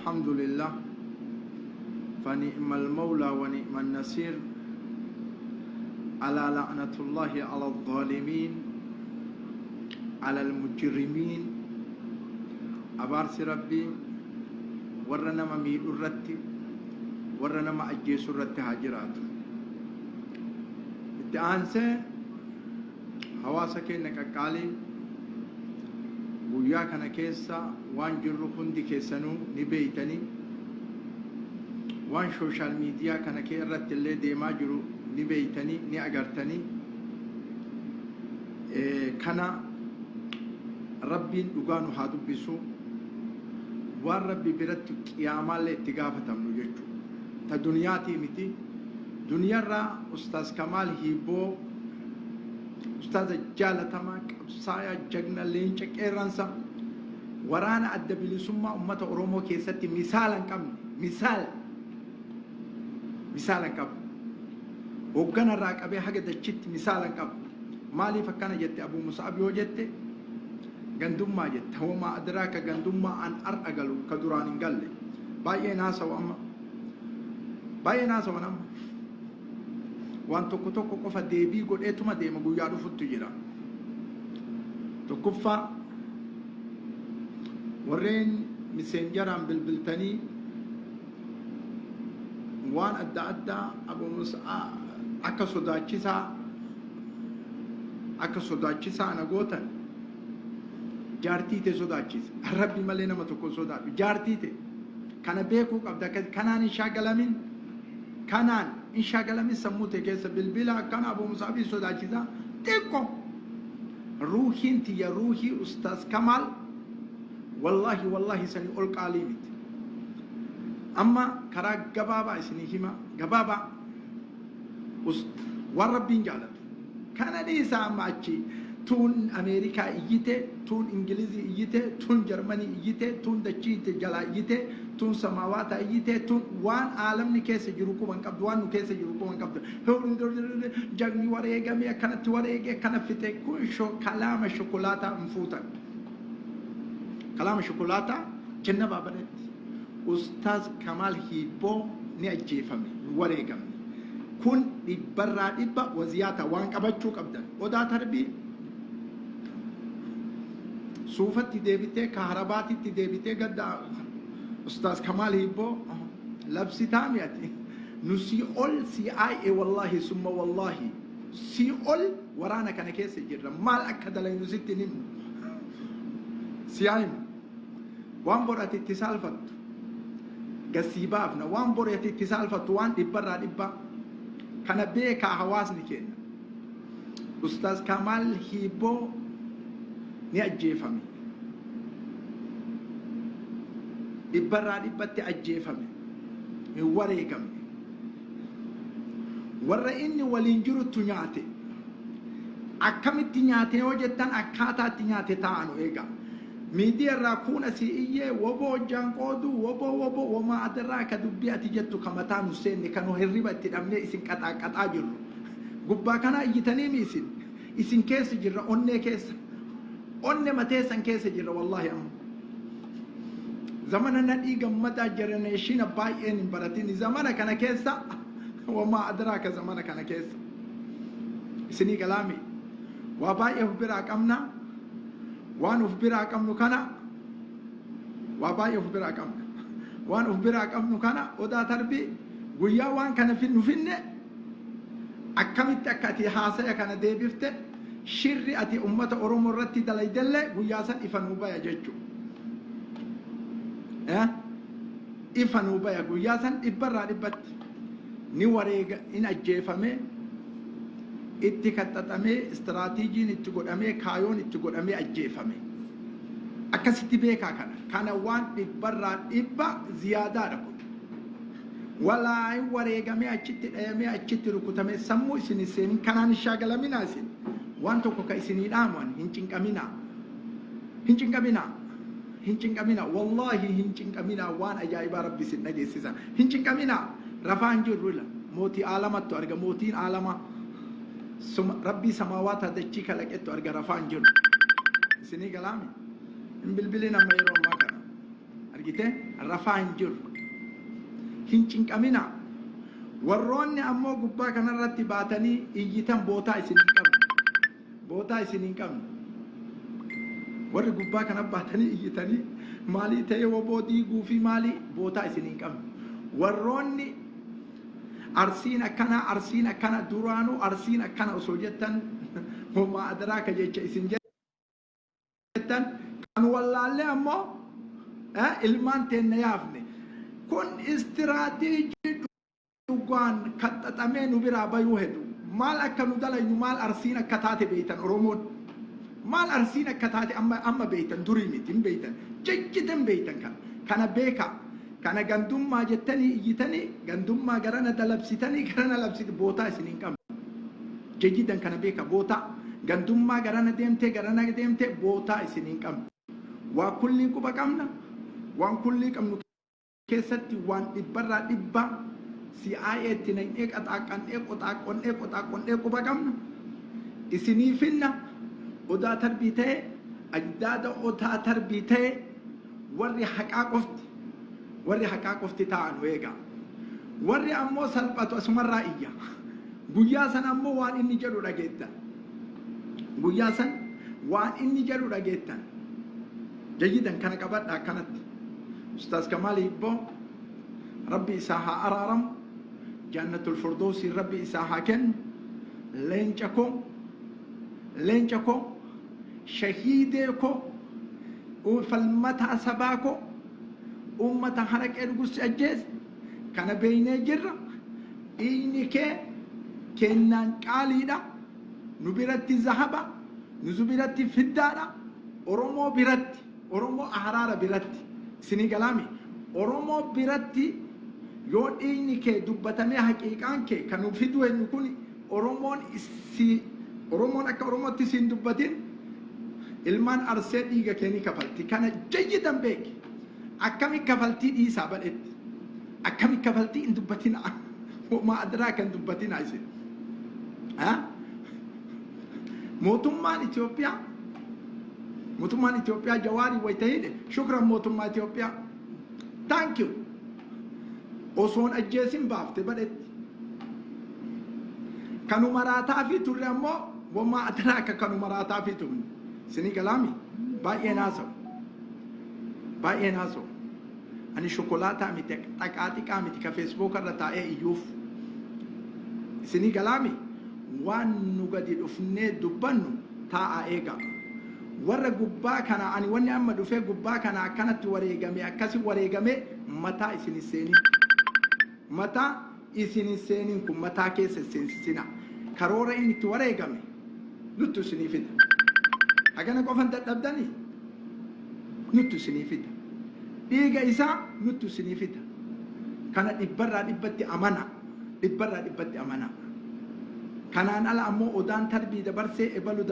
الحمد لله فنعم المولى ونعم النصير على لعنة الله على الظالمين على المجرمين أبارس ربي ورنا ما ميل الرتي ورنا ما أجيس الرتي هاجرات التأنسة حواسك إنك قالي وياك أنا كيسا وان جرّكون دي كيسانو نبيتني وان سوشال ميديا كان كيرت اللي دي ماجرو نبيتني ني أغرتني كان ربي دغانو هادو بيسو وان ربي برت قياما اللي تغافتم نجو تا دنياتي متي دنيا را أستاذ كمال هيبو أستاذ جالتما سايا جغنا لينچك إيرانسا ورانا أدبلي سمّا أمة أورومو كيستي مثالا كم مثالا كم وقنا راك أبي حاجة دجت مثالا كم مالي فكنا جت أبو مصعب يوجت غندوم ما جت هو ما أدراك غندوم ما أن أرأجلو كدران قال لي باي ناس وأما باي ناس وأنا وان توكو كفا ديبي قد إتما ديما قيادو فتجرا تكفى ورين مسنجران بالبلتاني وان أدى أبو مصعب أكا صداچيسا أنا قوتا جارتي تي صداچيس ربي ملينا ما تكو صداچ جارتي تي كان بيكو قبدا كانان إنشاغلامين كانان إنشاغلامين سموتي كيسا بالبلا كان أبو مصعب صداچيسا تيكو روحين تي يا روحي أستاذ كمال والله سني أولك عليمت أما كرا جبابا سني هما جبابا وربين جالت كان ليس ماشي تون أمريكا يجته تون إنجليزي يجته تون جرماني يجته تون دچيت جلا يجته تون سماوات يجته تون وان عالم نكيس جروكو من قبض وان نكيس جروكو من قبض هو جغني وريغا ميا كانت وريغا كان فيته كل شو كلام شوكولاته مفوتا كلام شوكولاته جنة بابرت أستاذ كمال هيبو نأجي فمي وريغا كون برا دبا وزياتا وان قبچو قبدن ودا تربي صوفتي ديبته كهرباتي ديبته قد استاذ كمال هيبو لبسي تامياتي نسي اول سي اي والله ثم والله سي اول ورانا كان كيس جرا مال اكد لي نسيتنين سي اي وان برات اتصال فت غسيبافنا وان برات اتصال فت وان دبرا دبا كان بيكا حواسني كين أستاذ كمال هيبو نأجي فمي إبرا إبتي أجي فمي وريقم ورا إني ولينجرو تنياتي أكمل تنياتي وجدتن أكاتا تنياتي تانو إيقا ميديا راكونا سيئية وبو جانقودو وبو وما أدراك دبياتي جتو كمتانو سيني كانوا هربت تدمني إسن كتا جرو قبا كان إيتاني ميسن إسن كيس جرى أني كيس أني متيسن كيس جرى والله أم زماننا إيقا مدى جرنيشين بايين براتيني زمانا كان كيسا وما أدراك زمانا كان كيسا إسني كلامي وبايه براك أمنا وان أخبرك أمنو كنا واباي أخبرك أمنو وان أخبرك أمنو كنا ودا تربي ويا وان كان في نفنة أكملت أكتي حاسة كان ديبفت شر أتي أمة أوروم الرتي دلائي دلة ويا سن إفنوبا يجتو إفنوبا ويا سن إبرا إبت نوريج إن أجيفمه اتكتتامي استراتيجي نتقدامي كايون نتقدامي أجيفامي أكستي بيكا كان وان إبرا إبا زيادة ركود ولا وريغامي أجيت ركوتامي سمو إسني سين كان نشاغلا مناسين وان توكو كايسني الآموان هنچن كامينا والله هنچن كامينا وان أجايب ربي سنة جيسيسا هنچن كامينا رفان جرولا موتي عالمات تو أرغا موتين عالمات ربي سماوات هذا الشيء كلك إتو أرجع رفان جل سني كلامي إن بالبلين أما يروم ما كنا argite rafaa hin jiru hin cinqamina warroonni ammoo gubbaa kanarratti baatanii iyyitan bootaa isin hin qabne bootaa isin hin qabne warri gubbaa kana baatanii iyyitanii maalii ta'e woboo diiguu fi maalii bootaa isin hin qabne warroonni arsiin akkana duraanuu arsiin akkana osoo jettan homaa adaraaka jecha isin jettan kan wallaallee ammoo ilmaan teenna yaafne kun istiraateejii dhugaan kaxaxamee nu biraa bayuu heddu maal akka nu dalaynu maal arsiin akka taate beeytan oromoon maal arsiin akka taate amma beeytan durii miti hin beeytan jejjitan beeytan kana beeka kana gandummaa jettanii iyyitanii gandummaa garana dalabsitanii garana labsiti bootaa isin hin qabne jejjitan kana beeka bootaa gandummaa garana deemtee bootaa isin hin qabne waa kullii quba qabna waan kullii qabnu keessatti waan dhibbarraa dhibba CIA'tti naqnee qoxaaqonnee quba qabna isinii finna odaa tarbii ta'e ajdaada odaa tarbii ta'e warri haqaa qofti ta'an eegaa warri ammoo salphatu asumarraa iyya guyyaa san ammoo waan inni jedhu dhageettan guyyaa san waan inni jedhu dhageettan jayyidan kana qabadha akkanatti ustaz Kamal Hibbo rabbi isaa haa araaramu jannatul firdawsi rabbi isaa haa kennu leenca koo shahiidee koo falmataa sabaa koo ummata haraqee dhugusti ajjeese kana beeynee jirra dhiigni kee kennaan qaaliidha nu biratti zahaba nu biratti fiddaadha oromoo biratti oromoo aharaara biratti isinii galaami oromoo biratti yoo dhiigni kee dubbatamee haqiiqaan kee kan fidu eenyu kun oromoon akka oromootti isin dubbatin ilmaan arsee dhiiga kee ni kafalti kana jayyidan beeki akkami kafaltii dhiisaa badhetti akkami kafaltii hin dubbatina maa adraa kan dubbatina isin mootummaan Itoophiyaa Jawaari waytahidhe shukran mootummaa Itoophiyaa thank you osoon ajjeesin baafte badhetti kanu maraataa fi turre ammoo wammaa adraa akka kanu maraataa fi turre isinii galaami baay'ee naasoo ani shokolaataa miti xaqaaxiqaa miti ka feesbuuk irra taa'ee iyyuuf isinii galaami waan nu gadi dhufnee dubbannu taa'aa eega warra gubbaa kana ani wanni amma dhufee gubbaa kana akkanatti akkasi wareegame mataa isin seenin kun mataa keessa seensisina karoora inni itti wareegame nuttu isinii fida hagana qofan dadhabdanii nuttu isinii fida dhiiga isaa nuttu isinii fida kana dhibbarraa dhibbatti amana kanaan ala ammoo odaan tarbii dabarsee ebalu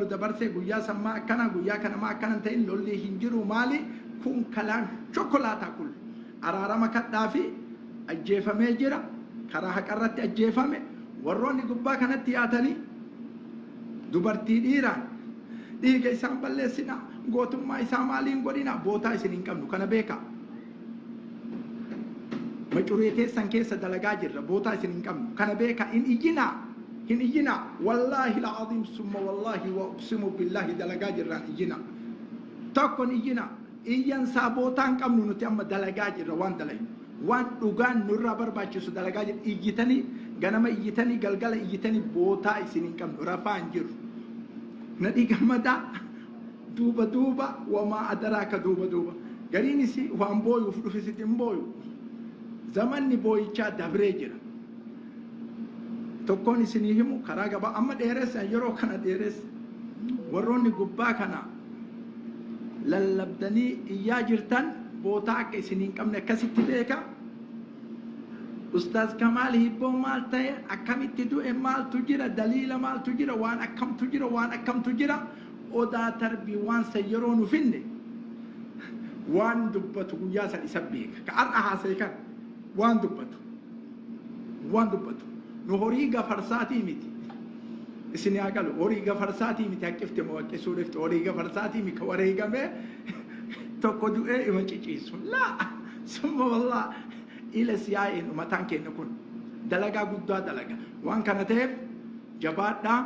dabarsee guyyaa sammaa akkana guyyaa kanamaa akkanan ta'in lolli hin jiru maali kun kalaan shokolaataa kul araarama kadhaa fi ajjeefamee jira karaa haqarratti ajjeefame warroonni gubbaa kanatti yaatanii dubartii dhiiraan dhiiga isaan balleessina gootummaa isaa maaliin godhina bootaa isin hin qabnu kana beeka macuree teessan keessa dalagaa jirra bootaa isin hin qabnu kana beeka hin iyyina wallaahi alazim summa wallaahi wa uqsimu billahi dalagaa jirraan iyyina tokkon iyyina iyyan saa bootaa hin qabnu nuti amma dalagaa jirra waan dalaynu waan dhugaan nurraa barbaachisu dalagaa jirra iyyitanii ganama iyyitanii galgala iyyitanii bootaa isin hin qabnu rafaa hin jiru nadhii gammadaa duuba wamaa adaraaka duuba gariinis waan booyuuf dhufisitti hin booyu zamanni booyichaa dabree jira tokkoon isinii himu karaa gabaa amma dheeressan yeroo kana dheeressa warroonni gubbaa kana lallabdanii iyyaa jirtan bootaa akka isin hin qabne akkasitti beeka ustaz Kamal Hibbo maal ta'e akkamitti du'e maaltu jira daliila maaltu jira waan akkamtu jira odaa tarbii waan san yeroo nu finne waan dubbatu guyyaa san isa beeka ka har'a haasa'e kan waan dubbatu nu horii gafarsaatii miti isin yaa galu horii gafarsaatii miti haqqifte moo haqqisuu dhifte horii gafarsaatii miti ka wareegame tokko du'ee ima ciciisu laa summa wallah ila siyaa'een umataan keenya kun dalagaa guddaa dalaga waan kana ta'eef jabaadhaa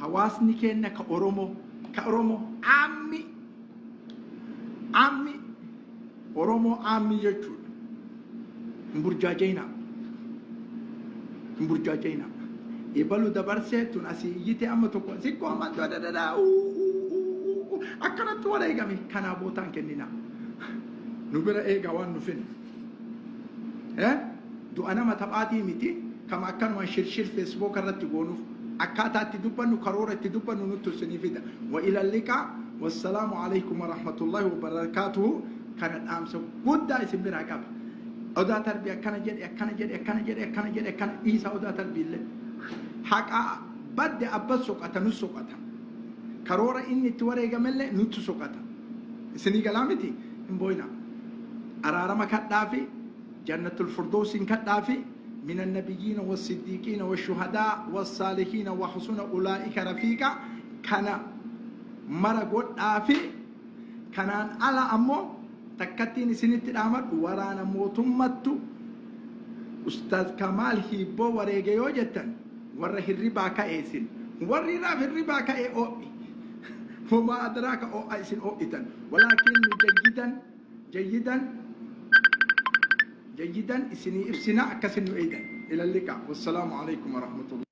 hawaasni keenya ka Oromoo ammi Oromoo ammi jechuudha hin burjaajayna ibalu dabarsee tun asii iyyite amma tokko sikkoo amma dadada akkanatti wareegame kanaa bootaan kennina nu bira eega waan nufin du'a nama taphaatii miti kama akkanuma shirshir feesbuuk irratti goonuuf akkaataa itti dubbannu karoora itti dubbannu nutti isinii fida wa ila liqaa wassalaamu alaykum warahmatullaahi wabarakaatuhu kana dhaamsa guddaa isin biraa qaba odaa tarbii akkana jedhe dhiisa odaa tarbiillee haqa badde abbas soqata nus soqata karoora inni itti wareegamellee nutti soqata isinii galaa miti hin booyna araarama kadhaafi jannatul firdoosin kadhaafi من النبيين والصديقين والشهداء والصالحين وحسن أولئك رفيقا كان مرقود آفي كانان على أمو تكتين سنة الأمر ورانا موتمتو أستاذ كمال هيبو وريقيو جتا وره الربا كأيسن ورنا في الربا كأي وما أدراك أو أيسن أو إتن ولكن جيدا إسني إفسنا أكسن أيضا إلى اللقاء والسلام عليكم ورحمة الله